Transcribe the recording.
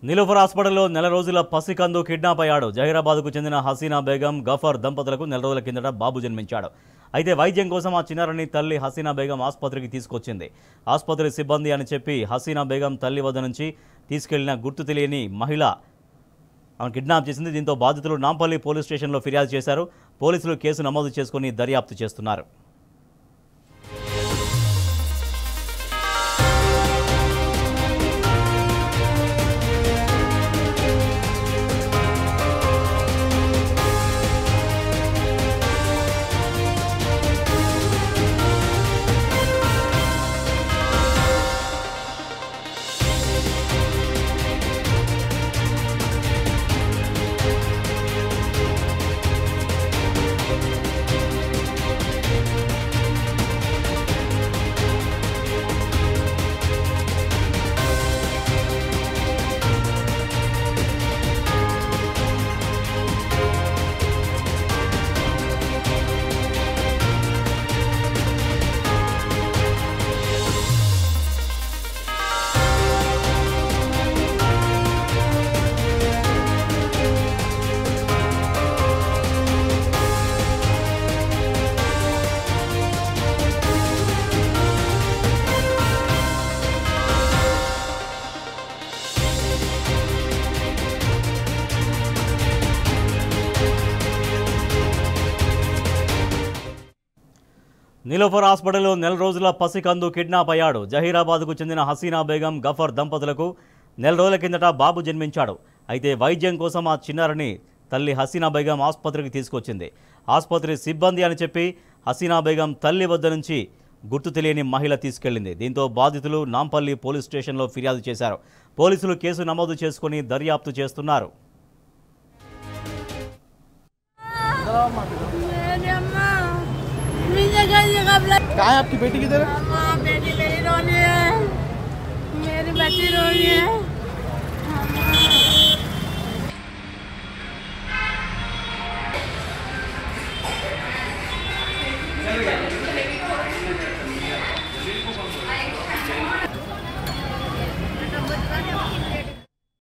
నిలోఫర్ హాస్పిటల్లో నెల రోజుల పసికందు కిడ్నాప్ అయ్యాడు. జహీరాబాద్కు చెందిన హసీనా బేగం గఫర్ దంపతులకు నెల రోజుల కిందట బాబు జన్మించాడు. అయితే వైద్యం కోసం ఆ చిన్నారిని తల్లి హసీనా బేగం ఆసుపత్రికి తీసుకొచ్చింది. ఆసుపత్రి సిబ్బంది అని చెప్పి హసీనా బేగం తల్లి వద్ద నుంచి తీసుకెళ్లిన గుర్తు తెలియని మహిళ ఆమెను కిడ్నాప్ చేసింది. దీంతో బాధితులు నాంపల్లి పోలీస్ స్టేషన్లో ఫిర్యాదు చేశారు. పోలీసులు కేసు నమోదు చేసుకుని దర్యాప్తు చేస్తున్నారు. నిలోఫర్ హాస్పిటల్లో నెల రోజుల పసికందు కిడ్నాప్ అయ్యాడు. జహీరాబాద్కు చెందిన హసీనా బేగం గఫర్ దంపతులకు నెల రోజుల కిందట బాబు జన్మించాడు. అయితే వైద్యం కోసం ఆ చిన్నారిని తల్లి హసీనా బేగం ఆసుపత్రికి తీసుకొచ్చింది. ఆసుపత్రి సిబ్బంది అని చెప్పి హసీనా బేగం తల్లి వద్ద నుంచి గుర్తు తెలియని మహిళ తీసుకెళ్లింది. దీంతో బాధితులు నాంపల్లి పోలీస్ స్టేషన్లో ఫిర్యాదు చేశారు. పోలీసులు కేసు నమోదు చేసుకుని దర్యాప్తు చేస్తున్నారు. कहाँ है आपकी बेटी किधर है? बेटी मेरी रोनी है, मेरी बच्ची रोनी है।